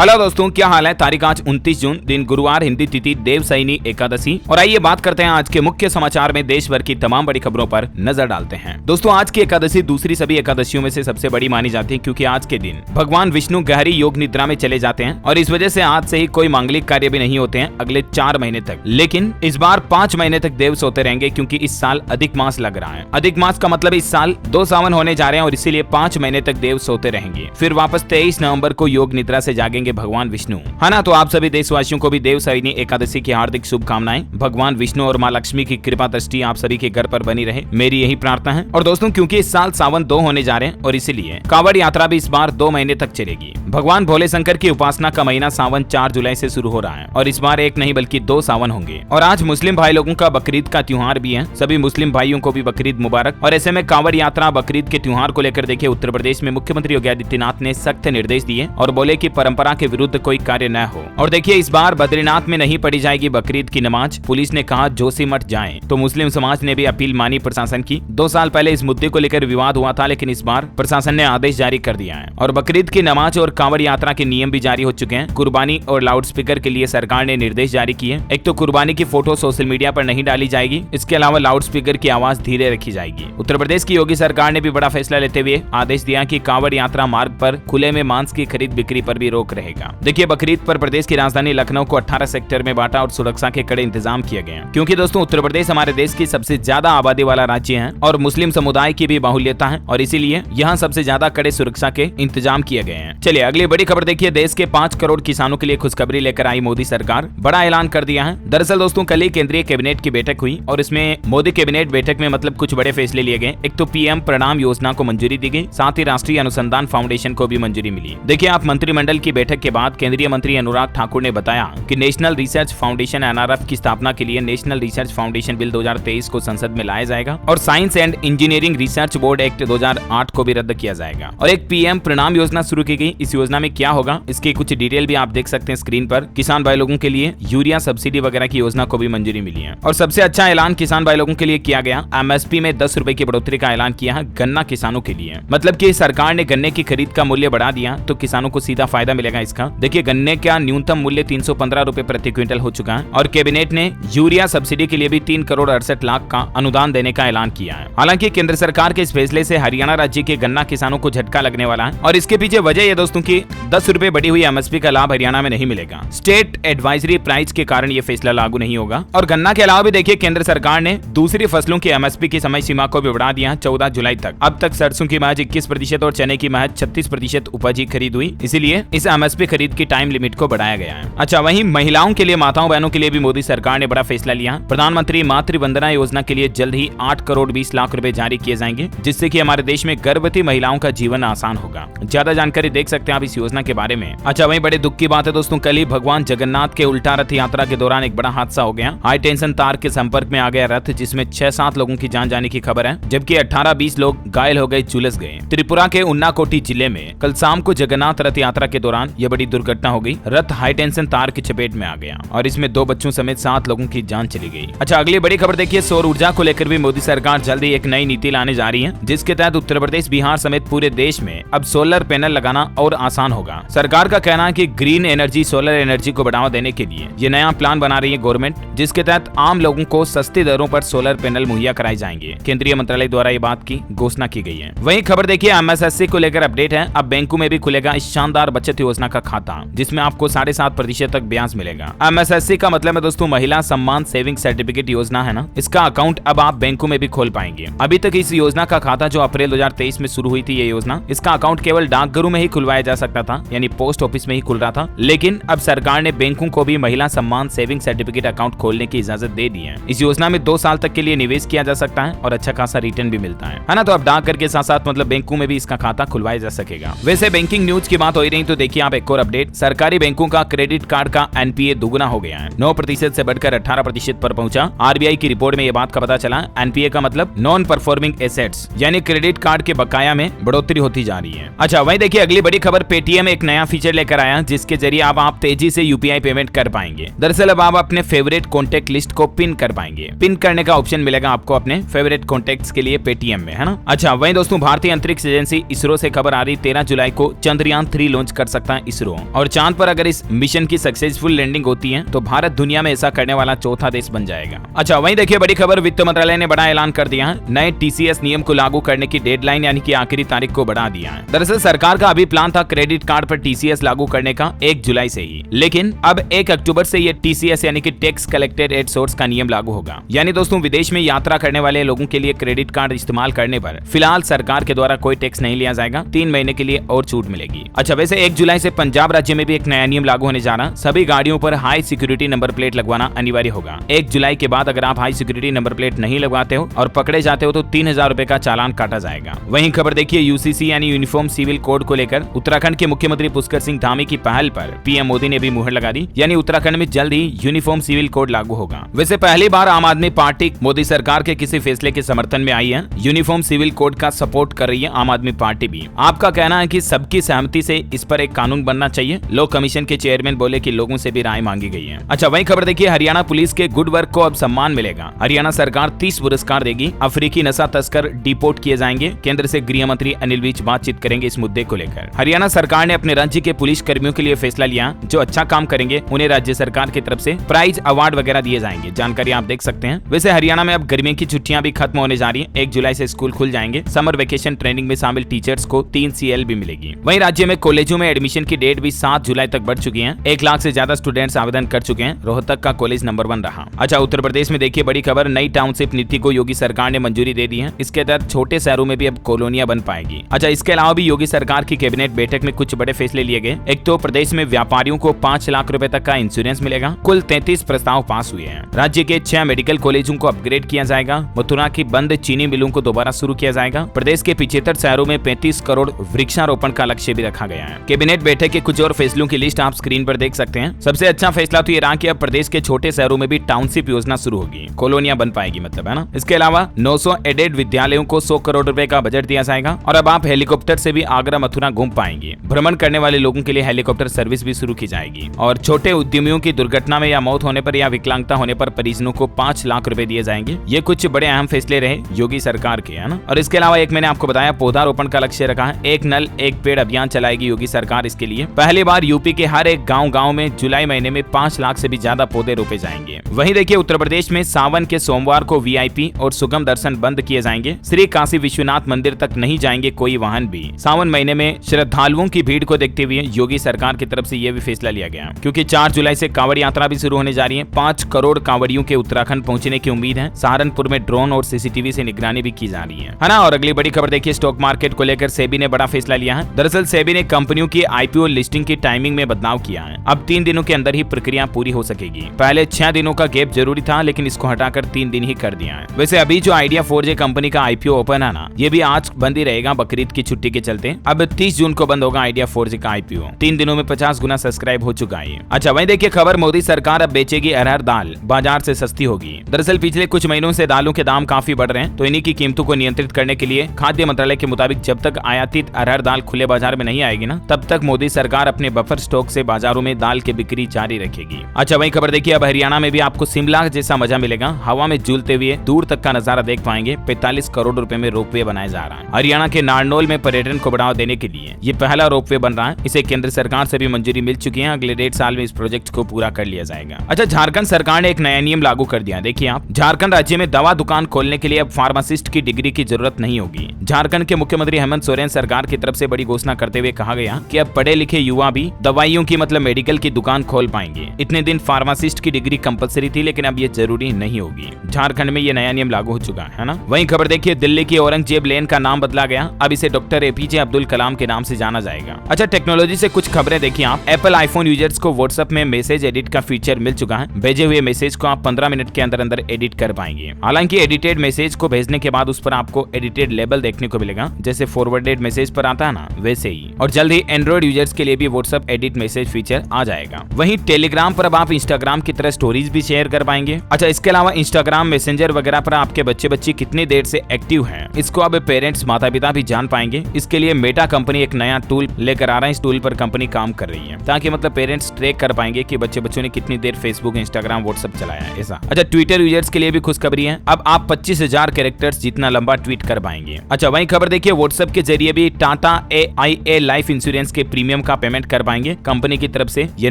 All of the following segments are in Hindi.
हेलो दोस्तों, क्या हाल है। तारीख आज 29 जून, दिन गुरुवार, हिंदी तिथि देवशयनी एकादशी। और आइए बात करते हैं आज के मुख्य समाचार में देश भर की तमाम बड़ी खबरों पर नजर डालते हैं। दोस्तों, आज की एकादशी दूसरी सभी एकादशियों में से सबसे बड़ी मानी जाती है, क्योंकि आज के दिन भगवान विष्णु गहरी योग निद्रा में चले जाते हैं और इस वजह से आज से ही कोई मांगलिक कार्य भी नहीं होते हैं अगले 4 महीने तक। लेकिन इस बार 5 महीने तक देव सोते रहेंगे, क्योंकि इस साल अधिक मास लग रहा है। अधिक मास का मतलब इस साल 2 सावन होने जा रहे हैं और इसीलिए 5 महीने तक देव सोते रहेंगे। फिर वापस 23 नवंबर को योग निद्रा से जागेंगे भगवान विष्णु, है ना। तो आप सभी देशवासियों को भी देवशयनी एकादशी की हार्दिक शुभकामनाएं। भगवान विष्णु और मां लक्ष्मी की कृपा दृष्टि आप सभी के घर पर बनी रहे, मेरी यही प्रार्थना है। और दोस्तों, क्योंकि इस साल सावन 2 होने जा रहे हैं और इसीलिए कांवड़ यात्रा भी इस बार 2 महीने तक चलेगी। भगवान भोले शंकर की उपासना का महीना सावन 4 जुलाई से शुरू हो रहा है और इस बार एक नहीं बल्कि 2 सावन होंगे। और आज मुस्लिम भाई लोगों का बकरीद का त्योहार भी है। सभी मुस्लिम भाइयों को भी बकरीद मुबारक। और ऐसे में कांवड़ यात्रा बकरीद के त्योहार को लेकर देखिए, उत्तर प्रदेश में मुख्यमंत्री योगी आदित्यनाथ ने सख्त निर्देश दिए और बोले कि परंपरा के विरुद्ध कोई कार्य न हो। और देखिए, इस बार बद्रीनाथ में नहीं पढ़ी जाएगी बकरीद की नमाज। पुलिस ने कहा जोशीमठ जाएं। तो मुस्लिम समाज ने भी अपील मानी प्रशासन की। 2 साल पहले इस मुद्दे को लेकर विवाद हुआ था, लेकिन इस बार प्रशासन ने आदेश जारी कर दिया है और बकरीद की नमाज और कांवड़ यात्रा के नियम भी जारी हो चुके हैं। कुर्बानी और लाउडस्पीकर के लिए सरकार ने निर्देश जारी किए। एक तो कुर्बानी की फोटो सोशल मीडिया पर नहीं डाली जाएगी, इसके अलावा लाउडस्पीकर की आवाज धीरे रखी जाएगी। उत्तर प्रदेश की योगी सरकार ने भी बड़ा फैसला लेते हुए आदेश दिया कि कांवड़ यात्रा मार्ग पर खुले में मांस की खरीद बिक्री पर भी रोक रहेगा। देखिए, बकरीद पर प्रदेश की राजधानी लखनऊ को 18 सेक्टर में बांटा और सुरक्षा के कड़े इंतजाम किए गए हैं, क्योंकि दोस्तों उत्तर प्रदेश हमारे देश की सबसे ज्यादा आबादी वाला राज्य है और मुस्लिम समुदाय की भी बाहुल्यता है और इसीलिए यहाँ सबसे ज्यादा कड़े सुरक्षा के इंतजाम किए गए हैं। चलिए अगली बड़ी खबर देखिए। देश के 5 करोड़ किसानों के लिए खुशखबरी लेकर आई मोदी सरकार। बड़ा ऐलान कर दिया है। दरअसल दोस्तों, कल ही केंद्रीय कैबिनेट की बैठक हुई और इसमें मोदी कैबिनेट बैठक में मतलब कुछ बड़े फैसले लिए गए। एक तो पीएम प्रणाम योजना को मंजूरी दी गई, साथ ही राष्ट्रीय अनुसंधान फाउंडेशन को भी मंजूरी मिली। देखिए, आप मंत्रिमंडल की बैठक के बाद केंद्रीय मंत्री अनुराग ठाकुर ने बताया कि नेशनल रिसर्च फाउंडेशन एनआरएफ की स्थापना के लिए नेशनल रिसर्च फाउंडेशन बिल 2023 को संसद में लाया जाएगा और science and engineering research board act 2008 को भी रद्द किया जाएगा। और एक पीएम प्रणाम योजना शुरू की गई। इस योजना में क्या होगा, इसकी कुछ डिटेल भी आप देख सकते हैं स्क्रीन पर। किसान भाई लोगों के लिए यूरिया सब्सिडी वगैरह की योजना को भी मंजूरी मिली है। और सबसे अच्छा ऐलान किसान भाई लोगों के लिए किया गया, एमएसपी में 10 रुपए की बढ़ोतरी का ऐलान किया है गन्ना किसानों के लिए। मतलब कि सरकार ने गन्ने की खरीद का मूल्य बढ़ा दिया तो किसानों को सीधा फायदा मिलेगा इसका। देखिए, गन्ने का न्यूनतम मूल्य 315 रुपए प्रति क्विंटल हो चुका है और कैबिनेट ने यूरिया सब्सिडी के लिए भी 3 करोड़ 68 लाख का अनुदान देने का ऐलान किया है। हालांकि केंद्र सरकार के इस फैसले से हरियाणा राज्य के गन्ना किसानों को झटका लगने वाला है और इसके पीछे वजह यह दोस्तों की 10 रुपए बढ़ी हुई एमएसपी का लाभ हरियाणा में नहीं मिलेगा। स्टेट एडवाइजरी प्राइस के कारण यह फैसला लागू नहीं होगा। और गन्ना के अलावा भी देखिए, केंद्र सरकार ने दूसरी फसलों की एमएसपी की समय सीमा को भी बढ़ा दिया 14 जुलाई तक। अब तक सरसों की महज 21% और चने की महज 36% उपज ही खरीद हुई, इसीलिए इस एमएसपी खरीद की टाइम लिमिट को बढ़ाया गया है। अच्छा, वहीं महिलाओं के लिए, माताओं बहनों के लिए भी मोदी सरकार ने बड़ा फैसला लिया। प्रधानमंत्री मातृ वंदना योजना के लिए जल्द ही 8 करोड़ 20 लाख रुपए जारी किए जाएंगे, जिससे कि हमारे देश में गर्भवती महिलाओं का जीवन आसान होगा। ज्यादा जानकारी देख सकते हैं आप इस योजना के बारे में। अच्छा, वहीं बड़े दुख की बात है दोस्तों, कल ही भगवान जगन्नाथ के उल्टा रथ यात्रा के दौरान एक बड़ा हादसा हो गया। हाई टेंशन तार के संपर्क में आ गया रथ, जिसमें 6-7 लोगों की जान जाने की खबर है, जबकि 18-20 लोग घायल हो गए, झुलस गए। त्रिपुरा के उन्नाकोटी जिले में कल शाम को जगन्नाथ रथ यात्रा के दौरान यह बड़ी दुर्घटना हो गई। रथ हाई टेंशन तार की चपेट में आ गया और इसमें 2 बच्चों समेत 7 लोगों की जान चली गई। अच्छा, अगली बड़ी खबर देखिए। सौर ऊर्जा को लेकर भी मोदी सरकार जल्द ही एक नई नीति लाने जा रही है, जिसके तहत उत्तर प्रदेश, बिहार समेत पूरे देश में अब सोलर पैनल लगाना और आसान होगा। सरकार का कहना है कि ग्रीन एनर्जी, सोलर एनर्जी को बढ़ावा देने के लिए ये नया प्लान बना रही है गवर्नमेंट, जिसके तहत आम लोगों को सस्ती दरों पर सोलर पैनल मुहैया कराए जाएंगे। केंद्रीय मंत्रालय द्वारा ये बात की घोषणा की गई है। वहीं खबर देखिए, एमएसएससी को लेकर अपडेट है। अब बैंकों में भी खुलेगा इस शानदार बचत योजना का खाता, जिसमें आपको 7.5% तक ब्याज मिलेगा। एमएसएससी का मतलब है दोस्तों महिला सम्मान सेविंग सर्टिफिकेट योजना है ना, इसका अकाउंट अब आप बैंकों में भी खोल पाएंगे। अभी तक इस योजना का खाता जो अप्रैल 2023 में शुरू हुई थी ये योजना, इसका अकाउंट केवल डाकघरों में ही खुलवाया जा सकता था, यानी पोस्ट ऑफिस में ही खुल रहा था। लेकिन अब सरकार ने बैंकों को भी महिला सम्मान सेविंग सर्टिफिकेट अकाउंट खोलने की इजाजत दे दी है। इस योजना में 2 साल तक के लिए निवेश किया जा सकता है और अच्छा खासा रिटर्न भी मिलता है ना। तो अब डाकघर के साथ साथ मतलब बैंकों में भी इसका खाता खुलवाया जा सकेगा। वैसे बैंकिंग न्यूज की बात हो रही तो देखिए आप एक और अपडेट। सरकारी बैंकों का क्रेडिट कार्ड का एनपीए दुगुना हो गया है, 9% से बढ़कर 18% पर पहुंचा। आरबीआई की रिपोर्ट में यह बात का पता चला। एनपीए का मतलब नॉन परफॉर्मिंग एसेट्स, यानी क्रेडिट कार्ड के बकाया में बढ़ोतरी होती जा रही है। अच्छा, वहीं देखिए अगली बड़ी खबर, पेटीएम एक नया फीचर लेकर आया, जिसके जरिए अब आप तेजी से यूपीआई पेमेंट कर पाएंगे। दरअसल अब आप अपने फेवरेट कॉन्टेक्ट लिस्ट को पिन कर पाएंगे। पिन करने का ऑप्शन मिलेगा आपको अपने फेवरेट कॉन्टेक्ट्स के लिए पेटीएम में, है ना। अच्छा, वहीं दोस्तों भारतीय अंतरिक्ष एजेंसी इसरो से खबर आ रही 13 जुलाई को चंद्रयान 3 लॉन्च कर सकता है इसरो। और चांद पर अगर इस मिशन की सक्सेसफुल लैंडिंग होती है तो भारत दुनिया में ऐसा करने वाला चौथा देश बन जाएगा। अच्छा, वहीं देखिए बड़ी खबर, वित्त मंत्रालय ने बड़ा ऐलान कर दिया है। नए टीसीएस नियम को लागू करने की डेडलाइन यानी कि आखिरी तारीख को बढ़ा दिया है। दरअसल सरकार का अभी प्लान था क्रेडिट कार्ड पर टीसीएस लागू करने का 1 जुलाई से ही, लेकिन अब 1 अक्टूबर से ये टीसीएस यानी कि टैक्स कलेक्टेड एट सोर्स का नियम लागू होगा। यानी दोस्तों विदेश में यात्रा करने वाले लोगों के लिए क्रेडिट कार्ड इस्तेमाल करने पर फिलहाल सरकार के द्वारा कोई टैक्स नहीं लिया जाएगा। 3 महीने के लिए और छूट मिलेगी। अच्छा, वैसे 1 जुलाई से पंजाब राज्य में भी एक नया नियम लागू होने जा रहा है। सभी गाड़ियों पर हाई सिक्योरिटी नंबर प्लेट लगवाना अनिवार्य होगा। 1 जुलाई के बाद अगर आप हाई सिक्योरिटी नंबर प्लेट नहीं लगवाते हो और पकड़े जाते हो तो 3000 रुपए का चालान काटा जाएगा। वहीं खबर देखिए यूसीसी यानी यूनिफॉर्म सिविल कोड को लेकर उत्तराखंड के मुख्यमंत्री पुष्कर सिंह धामी की पहल पर पीएम मोदी ने भी मुहर लगा दी। यानी उत्तराखंड में जल्द ही यूनिफॉर्म सिविल कोड लागू होगा। वैसे पहली बार आम आदमी पार्टी मोदी सरकार के किसी फैसले के समर्थन में आई है। यूनिफॉर्म सिविल कोड का सपोर्ट कर रही है आम आदमी पार्टी भी। आपका कहना है कि सबकी सहमति से इस पर एक कानून बनना चाहिए। लॉ कमीशन के चेयरमैन बोले कि लोगों से भी राय मांगी गई है। अच्छा, वहीं खबर देखिए हरियाणा पुलिस के गुड वर्क को अब सम्मान मिलेगा। हरियाणा सरकार 30 पुरस्कार देगी। अफ्रीकी नशा तस्कर डिपोर्ट किए जाएंगे। केंद्र से गृह मंत्री अनिल विज बातचीत करेंगे इस मुद्दे को लेकर। हरियाणा सरकार ने अपने राज्य के पुलिस कर्मियों के लिए फैसला लिया। जो अच्छा काम करेंगे उन्हें राज्य सरकार की तरफ से प्राइज अवार्ड वगैरह दिए जाएंगे। जानकारी आप देख सकते हैं। वैसे हरियाणा में अब गर्मियों की छुट्टियां भी खत्म होने जा रही है। 1 जुलाई से स्कूल खुल जाएंगे। समर वेकेशन ट्रेनिंग में शामिल टीचर्स को 3 CL भी मिलेगी। वहीं राज्य में कॉलेजों में एडमिशन की डेट भी 7 जुलाई तक बढ़ चुकी है। 1 लाख से ज्यादा स्टूडेंट्स आवेदन कर चुके हैं। रोहतक का कॉलेज नंबर 1 रहा। अच्छा, उत्तर प्रदेश में देखिए बड़ी खबर, नई टाउनशिप नीति को योगी सरकार ने मंजूरी दे दी है। इसके तहत छोटे शहरों में भी अब कॉलोनियां बन पाएगी। अच्छा, इसके अलावा भी योगी सरकार की कैबिनेट बैठक में कुछ बड़े फैसले लिए गए। एक तो प्रदेश में व्यापारियों को 5 लाख रुपए तक का इंश्योरेंस मिलेगा। कुल 33 प्रस्ताव पास हुए हैं। राज्य के 6 मेडिकल कॉलेजों को अपग्रेड किया जाएगा। मथुरा की बंद चीनी मिलों को दोबारा शुरू किया जाएगा। प्रदेश के 75 शहरों में 35 करोड़ वृक्षारोपण का लक्ष्य भी रखा गया है। कैबिनेट बैठक के कुछ और फैसलों की लिस्ट आप स्क्रीन पर देख सकते हैं। सबसे अच्छा फैसला तो ये रहा कि अब प्रदेश के छोटे शहरों में भी टाउनशिप योजना शुरू होगी। कॉलोनियां बन पाएगी मतलब, है ना। इसके अलावा 900 एडेड विद्यालयों को 100 करोड़ रुपए का बजट दिया जाएगा। और अब आप हेलीकॉप्टर से भी आगरा मथुरा घूम पाएंगे। भ्रमण करने वाले लोगों के लिए हेलीकॉप्टर सर्विस भी शुरू की जाएगी। और छोटे उद्यमियों की दुर्घटना में या मौत होने पर या विकलांगता होने पर परिजनों को 5 लाख रुपए दिए जाएंगे। ये कुछ बड़े अहम फैसले रहे योगी सरकार के, है ना। और इसके अलावा एक मैंने आपको बताया पौधारोपण का लक्ष्य रखा है। 1 नल 1 पेड़ अभियान चलाएगी योगी सरकार। इसके लिए पहली बार यूपी के हर एक गांव में जुलाई महीने में 5 लाख से भी ज्यादा पौधे रोपे जाएंगे। वहीं देखिए उत्तर प्रदेश में सावन के सोमवार को VIP और सुगम दर्शन बंद किए जाएंगे। श्री काशी विश्वनाथ मंदिर तक नहीं जाएंगे कोई वाहन भी। सावन महीने में श्रद्धालुओं की भीड़ को देखते हुए योगी सरकार की तरफ से यह भी फैसला लिया गया, क्योंकि 4 जुलाई से कांवड़ यात्रा भी शुरू होने जा रही है। 5 करोड़ कांवड़ियों के उत्तराखंड पहुंचने की उम्मीद है। सहारनपुर में ड्रोन और CCTV से निगरानी भी की जा रही है ना। और अगली बड़ी खबर देखिए स्टॉक मार्केट को लेकर सेबी ने बड़ा फैसला लिया है। दरअसल सेबी ने कंपनियों की IPO लिस्टिंग की टाइमिंग में बदलाव किया है। अब 3 दिनों के अंदर ही प्रक्रिया पूरी हो सकेगी। पहले 6 दिनों का गैप जरूरी था, लेकिन इसको हटाकर 3 दिन ही कर दिया है। वैसे अभी जो आइडिया 4J कंपनी का IPO ओपन है ना, ये भी आज बंद ही रहेगा बकरीद की छुट्टी के चलते। अब 30 जून को बंद होगा आइडिया 4J का IPO। 3 दिनों में 50 गुना सब्सक्राइब हो चुका है। अच्छा, वहीं देखिए खबर, मोदी सरकार अब बेचेगी अरहर दाल, बाजार से सस्ती होगी। दरअसल पिछले कुछ महीनों से दालों के दाम काफी बढ़ रहे हैं, तो इन्हीं की कीमतों को नियंत्रित करने के लिए खाद्य मंत्रालय के मुताबिक जब तक आयातित अरहर दाल खुले बाजार में नहीं आएगी ना, तब तक मोदी सरकार अपने बफर स्टॉक से बाजारों में दाल की बिक्री जारी रखेगी। अच्छा, वहीं खबर देखिए अब हरियाणा में भी आपको शिमला जैसा मजा मिलेगा। हवा में झूलते हुए दूर तक का नजारा देख पाएंगे। 45 करोड़ रुपए में रोपवे बनाया जा रहा है। हरियाणा के नारनौल में पर्यटन को बढ़ावा देने के लिए ये पहला रोपवे बन रहा है। इसे केंद्र सरकार से भी मंजूरी मिल चुकी है। अगले 1.5 साल में इस प्रोजेक्ट को पूरा कर लिया जाएगा। अच्छा, झारखंड सरकार ने एक नया नियम लागू कर दिया। देखिए आप, झारखंड राज्य में दवा दुकान खोलने के लिए अब फार्मासिस्ट की डिग्री की जरूरत नहीं होगी। झारखंड के मुख्यमंत्री हेमंत सोरेन सरकार की तरफ से बड़ी घोषणा करते हुए कहा गया कि अब पढ़े लिखे युवा भी दवाइयों की मतलब मेडिकल की दुकान खोल पाएंगे। इतने दिन फार्मासिस्ट की डिग्री कंपलसरी थी, लेकिन अब ये जरूरी नहीं होगी। झारखंड में ये नया नियम लागू हो चुका है ना। वहीं खबर देखिए, दिल्ली की औरंगजेब लेन का नाम बदला गया। अब इसे डॉक्टर APJ अब्दुल कलाम के नाम से जाना जाएगा। अच्छा, टेक्नोलॉजी से कुछ खबरें देखिए आप। एप्पल आईफोन यूजर्स को व्हाट्सएप में मैसेज एडिट का फीचर मिल चुका है। भेजे हुए मैसेज को आप 15 मिनट के अंदर अंदर एडिट कर पाएंगे। हालांकि एडिटेड मैसेज को भेजने के बाद उस पर आपको एडिटेड लेबल देखने को मिलेगा, जैसे फॉरवर्डेड मैसेज पर आता है ना, वैसे ही। और जल्द ही एंड्रॉइड यूजर्स के लिए भी व्हाट्सएप एडिट मैसेज फीचर आ जाएगा। वहीं टेलीग्राम पर अब आप इंस्टाग्राम की तरह स्टोरीज भी शेयर कर पाएंगे। अच्छा, इसके अलावा इंस्टाग्राम, मैसेंजर वगैरह पर आपके बच्चे कितनी देर से एक्टिव हैं, इसको अब पेरेंट्स, माता पिता भी जान पाएंगे। इसके लिए मेटा कंपनी एक नया टूल लेकर आ रहा है। इस टूल पर कंपनी काम कर रही है ताकि मतलब पेरेंट्स ट्रैक कर पाएंगे कि बच्चों ने कितनी देर फेसबुक, इंस्टाग्राम, व्हाट्सएप चलाया है, ऐसा। अच्छा, ट्विटर यूजर्स के लिए भी खुशखबरी है। अब आप 25,000 कैरेक्टर्स जितना लंबा ट्वीट कर पाएंगे। अच्छा, वहीं खबर देखिए, व्हाट्सएप के जरिए भी टाटा AIA लाइफ इंश्योरेंस के प्रीमियम प्रीमियम का पेमेंट कर पाएंगे। कंपनी की तरफ से ये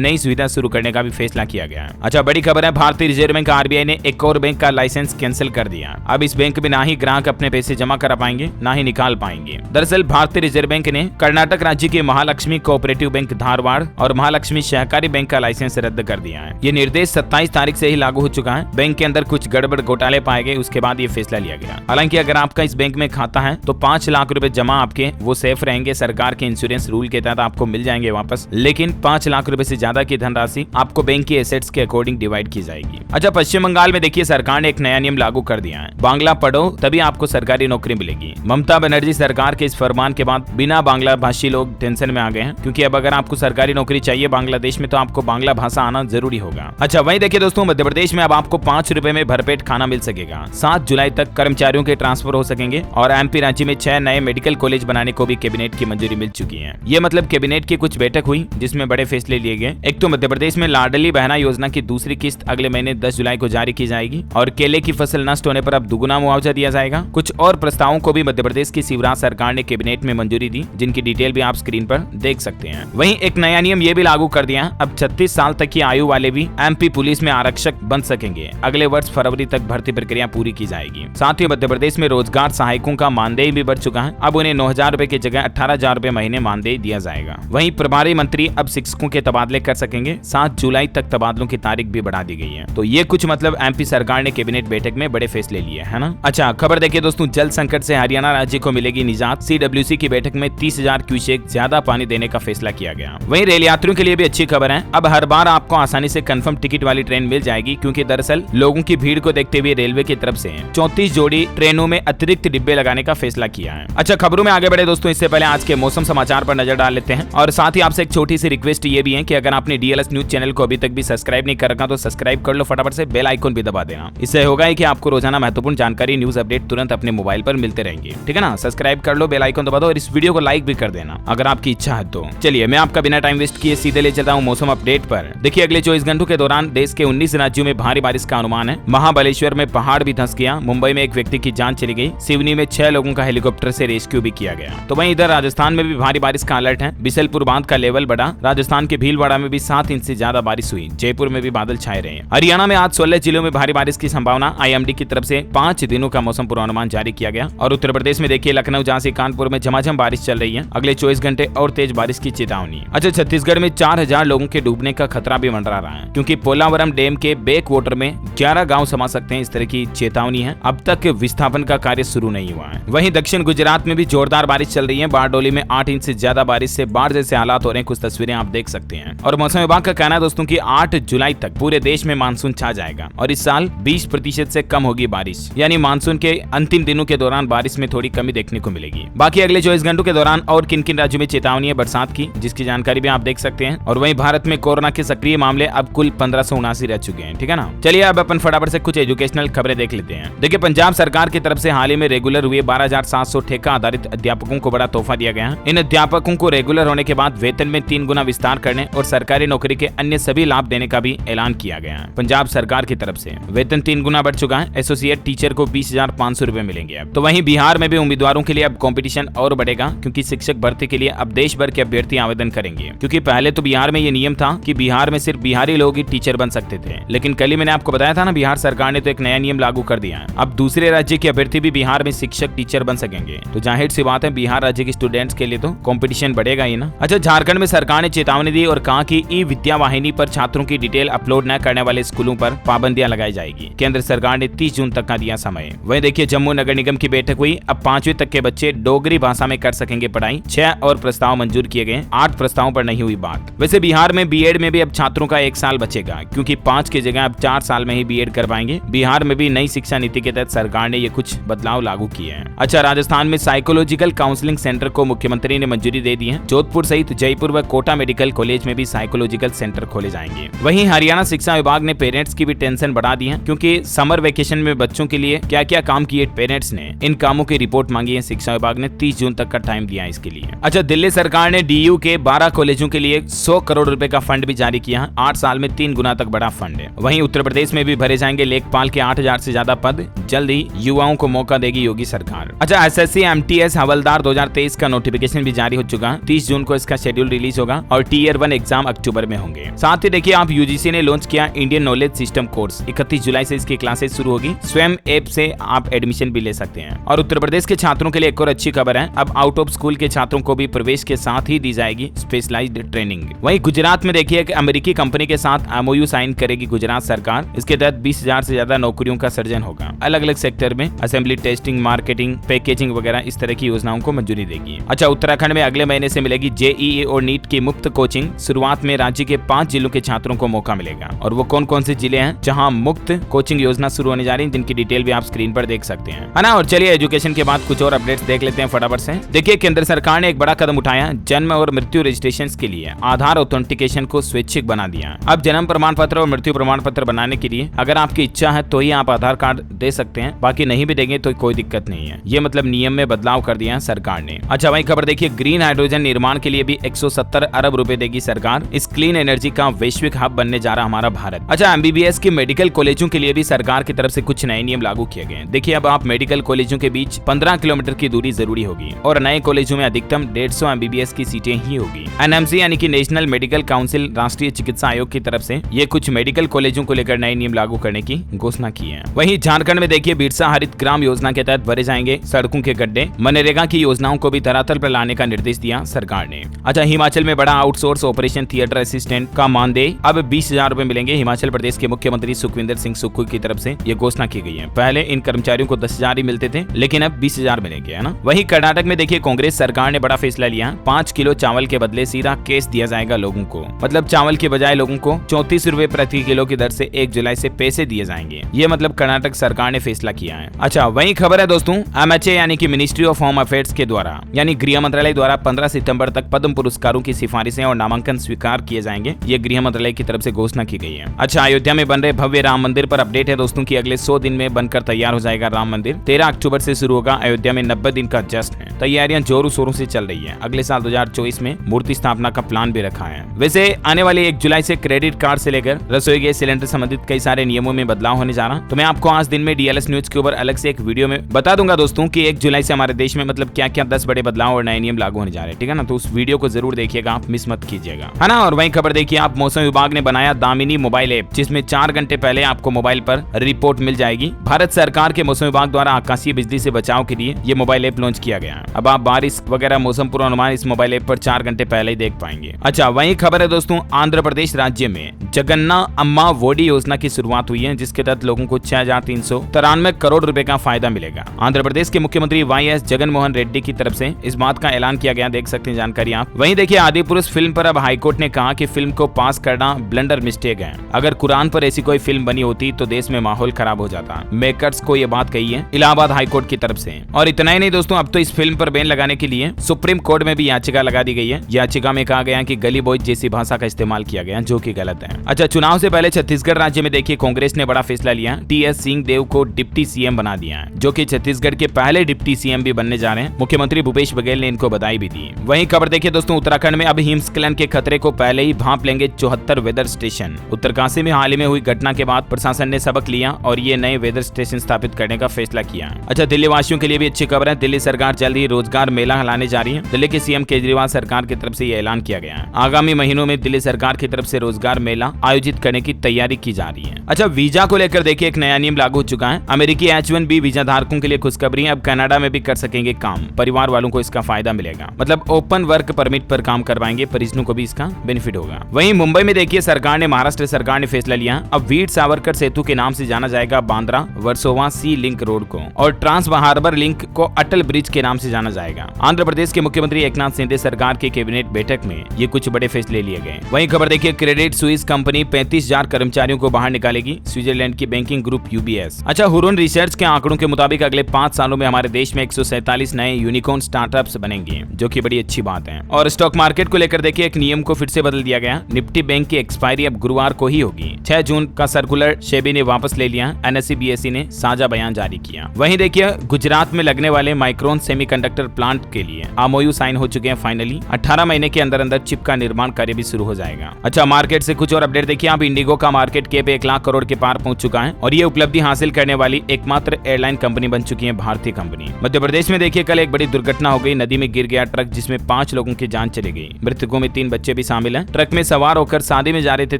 नई सुविधा शुरू करने का भी फैसला किया गया है। अच्छा, बड़ी खबर है, भारतीय रिजर्व बैंक आरबीआई ने एक और बैंक का लाइसेंस कैंसिल कर दिया। अब इस बैंक में ना ही ग्राहक अपने पैसे जमा करा पाएंगे, ना ही निकाल पाएंगे। दरअसल भारतीय रिजर्व बैंक ने कर्नाटक राज्य के महालक्ष्मी कोऑपरेटिव बैंक धारवाड़ और महालक्ष्मी सहकारी बैंक का लाइसेंस रद्द कर दिया है। ये निर्देश 27 तारीख से ही लागू हो चुका है। बैंक के अंदर कुछ गड़बड़ घोटाले पाए गए, उसके बाद ये फैसला लिया गया। हालांकि अगर आपका इस बैंक में खाता है तो 5 लाख रुपए जमा आपके वो सेफ रहेंगे, सरकार के इंश्योरेंस रूल के तहत आपको मिल जाएंगे वापस। लेकिन 5 लाख रुपए से ज्यादा की धनराशि आपको बैंक की एसेट्स के अकॉर्डिंग डिवाइड की जाएगी। अच्छा, पश्चिम बंगाल में देखिए सरकार ने एक नया नियम लागू कर दिया है। बांग्ला पढ़ो तभी आपको सरकारी नौकरी मिलेगी। ममता बनर्जी सरकार के इस फरमान के बाद बिना बांग्ला भाषी लोग टेंशन में आ गए हैं, क्योंकि अब अगर आपको सरकारी नौकरी चाहिए बांग्लादेश में तो आपको बांग्ला भाषा आना जरूरी होगा। अच्छा, वहीं देखिए दोस्तों, मध्य प्रदेश में अब आपको 5 रुपए में भरपेट खाना मिल सकेगा। 7 जुलाई तक कर्मचारियों के ट्रांसफर हो सकेंगे। और एमपी रांची में 6 नए मेडिकल कॉलेज बनाने को भी कैबिनेट की मंजूरी मिल चुकी है। ये मतलब कैबिनेट की कुछ बैठक हुई जिसमें बड़े फैसले लिए गए। एक तो मध्य प्रदेश में लाडली बहना योजना की दूसरी किस्त अगले महीने 10 जुलाई को जारी की जाएगी और केले की फसल नष्ट होने पर अब दुगुना मुआवजा दिया जाएगा। कुछ और प्रस्तावों को भी मध्य प्रदेश की शिवराज सरकार ने कैबिनेट में मंजूरी दी, जिनकी डिटेल भी आप स्क्रीन पर देख सकते हैं। वहीं एक नया नियम ये भी लागू कर दिया, अब 36 साल तक की आयु वाले भी एमपी पुलिस में आरक्षक बन सकेंगे। अगले वर्ष फरवरी तक भर्ती प्रक्रिया पूरी की जाएगी। साथ ही मध्य प्रदेश में रोजगार सहायकों का मानदेय भी बढ़ चुका है। अब उन्हें 9,000 रुपए की जगह 18,000 रुपए महीने मानदेय दिया जाएगा। वहीं प्रभारी मंत्री अब शिक्षकों के तबादले कर सकेंगे। 7 जुलाई तक तबादलों की तारीख भी बढ़ा दी गई है। तो ये कुछ मतलब एमपी सरकार ने कैबिनेट बैठक में बड़े फैसले लिए, है ना। अच्छा, खबर देखिए दोस्तों, जल संकट से हरियाणा राज्य को मिलेगी निजात। सीडब्ल्यूसी की बैठक में 30,000 क्यूसेक ज्यादा पानी देने का फैसला किया गया। वहीं रेल यात्रियों के लिए भी अच्छी खबर है। अब हर बार आपको आसानी से कंफर्म टिकट वाली ट्रेन मिल जाएगी, क्योंकि दरअसल लोगों की भीड़ को देखते हुए रेलवे की तरफ से 34 जोड़ी ट्रेनों में अतिरिक्त डिब्बे लगाने का फैसला किया है। अच्छा, खबरों में आगे बढ़े दोस्तों, इससे पहले आज के मौसम समाचार पर नजर डाल लेते हैं। और साथ ही आपसे एक छोटी सी रिक्वेस्ट ये भी है कि अगर आपने डीएलएस न्यूज चैनल को अभी तक भी सब्सक्राइब नहीं कर रखा तो सब्सक्राइब कर लो, फटाफट से बेल आइकन भी दबा देना। इससे होगा कि आपको रोजाना महत्वपूर्ण जानकारी, न्यूज अपडेट तुरंत अपने मोबाइल पर मिलते रहेंगे। ठीक है ना, सब्सक्राइब कर लो, बेल आइकन दबा दो और इस वीडियो को लाइक भी कर देना अगर आपकी इच्छा है तो। चलिए, मैं आपका बिना टाइम वेस्ट किए सीधे ले चलता हूँ मौसम अपडेट पर। देखिए, अगले 24 घंटों के दौरान देश के 19 राज्यों में भारी बारिश का अनुमान है। महाबलेश्वर में पहाड़ भी धंस गया। मुंबई में एक व्यक्ति की जान चली गई। सिवनी में 6 लोगों का हेलीकॉप्टर से रेस्क्यू भी किया गया। तो वहीं इधर राजस्थान में भी भारी बारिश का अलर्ट है। बिसलपुर बांध का लेवल बढ़ा। राजस्थान के भीलवाड़ा में भी 7 इंच से ज्यादा बारिश हुई। जयपुर में भी बादल छाए रहे। हरियाणा में आज 16 जिलों में भारी बारिश की संभावना। आईएमडी की तरफ से 5 दिनों का मौसम पूर्वानुमान जारी किया गया। और उत्तर प्रदेश में देखिए, लखनऊ, झांसी, कानपुर में झमाझम बारिश चल रही है। अगले 24 घंटे और तेज बारिश की चेतावनी। अच्छा, छत्तीसगढ़ में 4,000 लोगों के डूबने का खतरा भी मंडरा रहा है, क्योंकि पोलावरम डैम के बैक वाटर में 11 गांव समा सकते हैं, इस तरह की चेतावनी है। अब तक विस्थापन का कार्य शुरू नहीं हुआ है। वहीं दक्षिण गुजरात में भी जोरदार बारिश चल रही है। बारडोली में 8 इंच से ज्यादा बारिश से बाढ़ जैसे हालात हो रहे हैं। कुछ तस्वीरें आप देख सकते हैं। और मौसम विभाग का कहना है दोस्तों कि 8 जुलाई तक पूरे देश में मानसून छा जाएगा और इस साल 20% से कम होगी बारिश, यानी मानसून के अंतिम दिनों के दौरान बारिश में थोड़ी कमी देखने को मिलेगी। बाकी अगले 24 घंटों के दौरान और किन किन राज्यों में चेतावनी है बरसात की, जिसकी जानकारी भी आप देख सकते हैं। और वहीं भारत में कोरोना के सक्रिय मामले अब कुल 1579 रह चुके हैं। ठीक है ना। चलिए, अब अपन फटाफट से कुछ एजुकेशनल खबरें देख लेते हैं। देखिए, पंजाब सरकार की तरफ से हाल ही में रेगुलर हुए 12,700 ठेका आधारित अध्यापकों को बड़ा तोहफा दिया गया है। इन अध्यापकों को रेगुलर होने के बाद वेतन में 3 गुना विस्तार करने और सरकारी नौकरी के अन्य सभी लाभ देने का भी ऐलान किया गया है। पंजाब सरकार की तरफ से वेतन 3 गुना बढ़ चुका है। एसोसिएट टीचर को 20,500 रुपए मिलेंगे। अब तो वहीं बिहार में भी उम्मीदवारों के लिए अब कंपटीशन और बढ़ेगा, क्योंकि शिक्षक भर्ती के लिए अब देश भर के अभ्यर्थी आवेदन करेंगे। क्योंकि पहले तो बिहार में ये नियम था कि बिहार में सिर्फ बिहारी लोग ही टीचर बन सकते थे, लेकिन कल ही मैंने आपको बताया था ना, बिहार सरकार ने तो एक नया नियम लागू कर दिया है। अब दूसरे राज्य के अभ्यर्थी भी बिहार में शिक्षक टीचर बन सकेंगे। तो जाहिर सी बात है, बिहार राज्य के स्टूडेंट्स के लिए तो कंपटीशन बढ़ेगा ही ना। अच्छा, झारखंड में सरकार ने चेतावनी दी और कहा कि ई विद्या वाहिनी पर छात्रों की डिटेल अपलोड न करने वाले स्कूलों पर पाबंदियां लगाई जाएगी। केंद्र सरकार ने 30 जून तक का दिया समय। वहीं देखिए, जम्मू नगर निगम की बैठक हुई। अब 5वीं तक के बच्चे डोगरी भाषा में कर सकेंगे पढ़ाई। 6 और प्रस्ताव मंजूर किए गए। 8 प्रस्तावों पर नहीं हुई बात। वैसे बिहार में बीएड में भी अब छात्रों का 1 साल बचेगा, क्योंकि 5 की जगह अब 4 साल में ही बीएड कर पाएंगे। बिहार में भी नई शिक्षा नीति के तहत सरकार ने ये कुछ बदलाव लागू किए हैं। अच्छा, राजस्थान में साइकोलॉजिकल काउंसलिंग सेंटर को मुख्यमंत्री ने मंजूरी दे दी है। जोधपुर सहित जयपुर व कोटा मेडिकल कॉलेज में भी साइकोलॉजिकल सेंटर खोले जाएंगे। वहीं हरियाणा शिक्षा विभाग ने पेरेंट्स की भी टेंशन बढ़ा दी है, क्योंकि समर वेकेशन में बच्चों के लिए क्या क्या काम किए पेरेंट्स ने, इन कामों की रिपोर्ट मांगी है। शिक्षा विभाग ने 30 जून तक का टाइम दिया है इसके लिए। अच्छा, दिल्ली सरकार ने डीयू के 12 कॉलेजों के लिए 100 करोड़ रुपए का फंड भी जारी किया है। 8 साल में 3 गुना तक बड़ा फंड है। वहीं उत्तर प्रदेश में भी भरे जाएंगे लेखपाल के 8,000 से ज्यादा पद। जल्द ही युवाओं को मौका देगी योगी सरकार। अच्छा, एसएससी एमटीएस हवलदार 2023 का नोटिफिकेशन भी जारी हो चुका है। 30 जून को इसका शेड्यूल रिलीज होगा और टीयर 1 एग्जाम अक्टूबर में होंगे। साथ ही देखिए आप यूजीसी ने लॉन्च किया इंडियन नॉलेज सिस्टम कोर्स। 31 जुलाई से इसकी क्लासेस शुरू होगी। स्वयं ऐप से आप एडमिशन भी ले सकते हैं। और उत्तर प्रदेश के छात्रों के लिए एक और अच्छी खबर है, अब आउट ऑफ स्कूल के छात्रों को भी प्रवेश के साथ ही दी जाएगी स्पेशलाइज्ड ट्रेनिंग। वहीं गुजरात में देखिए कि अमेरिकी कंपनी के साथ एमओयू साइन करेगी गुजरात सरकार। इसके तहत 20,000 से ज्यादा नौकरियों का सृजन होगा। अलग अलग सेक्टर में असेंबली, टेस्टिंग, मार्केटिंग, पैकेजिंग वगैरह इस तरह की योजनाओं को मंजूरी देगी। अच्छा, उत्तराखंड में अगले महीने से मिलेगी जेईई और नीट की मुफ्त कोचिंग। शुरुआत में राज्य के 5 जिलों के छात्रों को मौका मिलेगा। और वो कौन कौन से जिले हैं जहां मुफ्त कोचिंग योजना शुरू होने जा रही है, जिनकी डिटेल भी आप स्क्रीन पर देख सकते हैं, है ना। और चलिए एजुकेशन के बाद कुछ और अपडेट्स देख लेते हैं फटाफट से। देखिए केंद्र सरकार ने एक बड़ा कदम उठाया, जन्म और मृत्यु रजिस्ट्रेशन के लिए आधार ऑथेंटिकेशन को स्वैच्छिक बना दिया। अब जन्म प्रमाण पत्र और मृत्यु प्रमाण पत्र बनाने के लिए अगर आपकी इच्छा है तो ही आप आधार कार्ड दे सकते हैं, बाकी नहीं भी देंगे तो कोई दिक्कत नहीं है। ये मतलब नियम में बदलाव कर दिया है सरकार ने। अच्छा, वही खबर देखिए, ग्रीन हाइड्रोजन निर्माण के लिए भी 170 अरब रुपए देगी सरकार। इस क्लीन एनर्जी का वैश्विक हब बनने जा रहा हमारा भारत। अच्छा, एमबीबीएस के मेडिकल कॉलेजों के लिए भी सरकार की तरफ से कुछ नए नियम लागू किए गए। देखिए अब आप मेडिकल कॉलेजों के बीच 15 किलोमीटर की दूरी जरूरी होगी और नए कॉलेजों में अधिकतम 150 एमबीबीएस की सीटें ही होगी। एनएमसी यानी कि नेशनल मेडिकल काउंसिल, राष्ट्रीय चिकित्सा आयोग की तरफ से ये कुछ मेडिकल कॉलेजों को लेकर नए नियम लागू करने की घोषणा की है। वहीं झारखंड में देखिए बिरसा हरित ग्राम योजना के तहत भरे जाएंगे सड़कों के गड्ढे। मनरेगा की योजनाओं को भी धरातल पर लाने का निर्देश दिया सरकार ने। अच्छा, हिमाचल में बड़ा आउटसोर्स ऑपरेशन थिएटर असिस्टेंट का मानदेय अब 20,000 रुपए मिलेंगे। हिमाचल प्रदेश के मुख्यमंत्री सुखविंदर सिंह सुक्खू की तरफ से ये घोषणा की गई है। पहले इन कर्मचारियों को 10,000 ही मिलते थे, लेकिन अब 20,000 मिलेंगे, है ना। वहीं कर्नाटक में देखिए कांग्रेस सरकार ने बड़ा फैसला लिया, 5 किलो चावल के बदले सीधा कैश दिया जाएगा लोगों को। मतलब चावल के बजाय लोगों को 34 रुपए प्रति किलो की दर से 1 जुलाई से पैसे दिए जाएंगे। ये मतलब कर्नाटक सरकार ने फैसला किया है। अच्छा, वही खबर है दोस्तों, एमएचए यानी कि मिनिस्ट्री ऑफ होम अफेयर्स के द्वारा यानी गृह मंत्रालय द्वारा 15 सितंबर तक पद्म पुरस्कारों की सिफारिशें और नामांकन स्वीकार किए जाएंगे। ये गृह मंत्रालय की तरफ से घोषणा की गई है। अच्छा, अयोध्या में बन रहे भव्य राम मंदिर पर अपडेट है दोस्तों की अगले 100 दिन में बनकर तैयार हो जाएगा राम मंदिर। 13 अक्टूबर से शुरू होगा। अयोध्या में 90 दिन का जश्न है। तैयारियां जोरों शोरों से चल रही है। अगले साल 2024 में मूर्ति स्थापना का प्लान भी रखा है। वैसे आने वाली 1 जुलाई से क्रेडिट कार्ड से लेकर रसोई गैस सिलेंडर संबंधित कई सारे नियमों में बदलाव होने जा रहा। तो मैं आपको आज दिन में डीएलएस न्यूज के ऊपर अलग से एक वीडियो में बता दूंगा दोस्तों कि 1 जुलाई से हमारे देश में मतलब क्या क्या 10 बड़े बदलाव और नए नियम लागू होने जा रहे हैं, ठीक है ना। तो उस वीडियो को जरूर देखिएगा, आप मिस मत कीजिएगा, है ना। और वही खबर देखिए आप, मौसम विभाग ने बनाया दामिनी मोबाइल ऐप, जिसमें 4 घंटे पहले आपको मोबाइल पर रिपोर्ट मिल जाएगी। भारत सरकार के मौसम विभाग द्वारा आकाशीय बिजली से बचाव के लिए ये मोबाइल ऐप लॉन्च किया गया है। अब आप बारिश वगैरह मौसम पूर्वानुमान इस मोबाइल ऐप पर 4 घंटे पहले ही देख पाएंगे। अच्छा, वही खबर है दोस्तों, आंध्र प्रदेश राज्य में जगन्ना अम्मा वोडी योजना की शुरुआत हुई है, जिसके तहत लोगों को 6,393 करोड़ रुपए का फायदा मिलेगा। आंध्र प्रदेश के मुख्यमंत्री वाईएस जगन मोहन रेड्डी की तरफ से इस बात का ऐलान किया गया, देख सकते हैं जानकारी आप। वहीं देखिए आदिपुरुष फिल्म पर अब हाईकोर्ट ने कहा कि फिल्म को पास करना ब्लंडर मिस्टेक है। अगर कुरान पर ऐसी कोई फिल्म बनी होती तो देश में माहौल खराब हो जाता। मेकर्स को ये बात कही है इलाहाबाद हाईकोर्ट की तरफ से। और इतना ही नहीं दोस्तों, अब तो इस फिल्म पर बैन लगाने के लिए सुप्रीम कोर्ट में भी याचिका लगा दी गई है। याचिका में कहा गया कि गली बॉय जैसी भाषा का इस्तेमाल किया गया, जो कि गलत है। अच्छा, चुनाव से पहले छत्तीसगढ़ राज्य में देखिए कांग्रेस ने बड़ा फैसला लिया, टीएस सिंहदेव को डिप्टी सीएम बना दिया है, जो कि छत्तीसगढ़ के पहले डिप्टी सीएम भी बनने जा रहे हैं। मुख्यमंत्री भूपेश बघेल ने इनको बधाई भी दी। वहीं खबर देखिए दोस्तों, उत्तराखंड में अब हिमस्खलन के खतरे को पहले ही भांप लेंगे 74 वेदर स्टेशन। उत्तरकाशी में हाल ही में हुई घटना के बाद प्रशासन ने सबक लिया और ये नए वेदर स्टेशन स्थापित करने का फैसला किया। अच्छा, दिल्ली वासियों के लिए भी अच्छी खबर है, दिल्ली सरकार जल्द ही रोजगार मेला लाने जा रही है। दिल्ली के सीएम केजरीवाल सरकार की तरफ से यह ऐलान किया गया है। आगामी महीनों में दिल्ली सरकार की तरफ से रोजगार मेला आयोजित करने की तैयारी की जा रही है। अच्छा, वीजा को लेकर देखिए एक नया नियम लागू हो चुका है। अमेरिकी H-1B वीजा धारकों के लिए खुशखबरी है, अब कनाडा में भी कर सकेंगे काम। परिवार वालों को इसका फायदा मिलेगा, मतलब ओपन वर्क परमिट पर काम करवाएंगे, परिजनों को भी इसका बेनिफिट होगा। वहीं मुंबई में देखिए सरकार ने, महाराष्ट्र सरकार ने फैसला लिया, अब वीर सावरकर सेतु के नाम से जाना जाएगा बांद्रा वर्सोवा सी लिंक रोड को, और ट्रांस हार्बर लिंक को अटल ब्रिज के नाम से जाना जाएगा। आंध्र प्रदेश के मुख्यमंत्री एकनाथ शिंदे सरकार के कैबिनेट बैठक में ये कुछ बड़े फैसले लिए गए। वहीं खबर देखिए, क्रेडिट स्विस कंपनी 35,000 कर्मचारियों को बाहर निकालेगी, स्विट्जरलैंड की बैंकिंग ग्रुप UBS। अच्छा, हुरून रिसर्च के आंकड़ों के मुताबिक अगले 5 सालों में हमारे देश में 147 नए यूनिकॉर्न स्टार्टअप्स बनेंगे, जो कि बड़ी अच्छी बात है। और स्टॉक मार्केट को लेकर देखिए एक नियम को फिर से बदल दिया गया, निफ्टी बैंक की एक्सपायरी अब गुरुवार को ही होगी। 6 जून का सर्कुलर सेबी ने वापस ले लिया, NSE BSE ने साझा बयान जारी किया। वहीं देखिए गुजरात में लगने वाले माइक्रोन सेमीकंडक्टर प्लांट के लिए MOU साइन हो चुके हैं फाइनली। 18 महीने के अंदर अंदर चिप का निर्माण कार्य भी शुरू हो जाएगा। अच्छा, मार्केट से कुछ और अपडेट देखिए आप, इंडिगो का मार्केट कैप 1 लाख करोड़ के पार पहुंच चुका है और ये उपलब्धि हासिल करने वाली एकमात्र एयरलाइन कंपनी बन चुकी है भारतीय कंपनी। मध्य प्रदेश में देखिए कल एक बड़ी दुर्घटना हो गई, नदी में गिर गया ट्रक जिसमें 5 लोगों की जान चली गई। मृतकों में 3 बच्चे भी शामिल हैं। ट्रक में सवार होकर शादी में जा रहे थे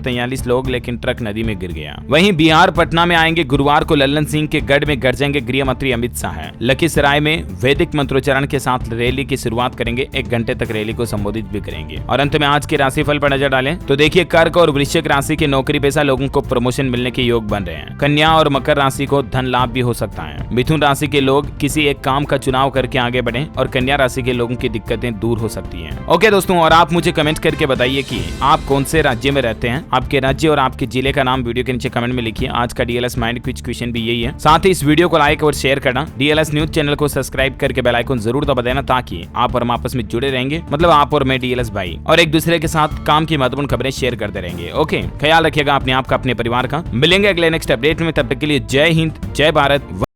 43 लोग, लेकिन ट्रक नदी में गिर गया। वहीं बिहार पटना में आएंगे गुरुवार को लल्लन सिंह के गढ़ में गरजेंगे गृह मंत्री अमित शाह। लखीसराय में वैदिक मंत्रोच्चारण के साथ रैली की शुरुआत करेंगे। 1 घंटे तक रैली को संबोधित भी करेंगे। और अंत में आज के राशिफल पर नजर डालें तो देखिए, कर्क और वृश्चिक राशि के नौकरी पेशा लोगों को प्रमोशन मिलने के योग बन रहे हैं। कन्या और मकर राशि को धन लाभ भी हो सकता है। मिथुन राशि के लोग किसी एक काम का चुनाव करके आगे बढ़ें और कन्या राशि के लोगों की दिक्कतें दूर हो सकती हैं। ओके दोस्तों, और आप मुझे कमेंट करके बताइए कि आप कौन से राज्य में रहते हैं। आपके राज्य और आपके जिले का नाम वीडियो के नीचे कमेंट में लिखिए। आज का डीएलएस माइंड क्विज क्वेश्चन भी यही है। साथ ही इस वीडियो को लाइक और शेयर करना, डीएलएस न्यूज चैनल को सब्सक्राइब करके बेल आइकन जरूर दबा देना, ताकि आप और हम आपस में जुड़े रहेंगे, मतलब आप और मैं डीएलएस भाई, और एक दूसरे के साथ काम की महत्वपूर्ण खबरें शेयर करते रहेंगे। ओके, ख्याल रखिएगा अपने आप का, अपने परिवार का। मिलेंगे अगले नेक्स्ट अपडेट में, तब तक के लिए जय हिंद, जय भारत।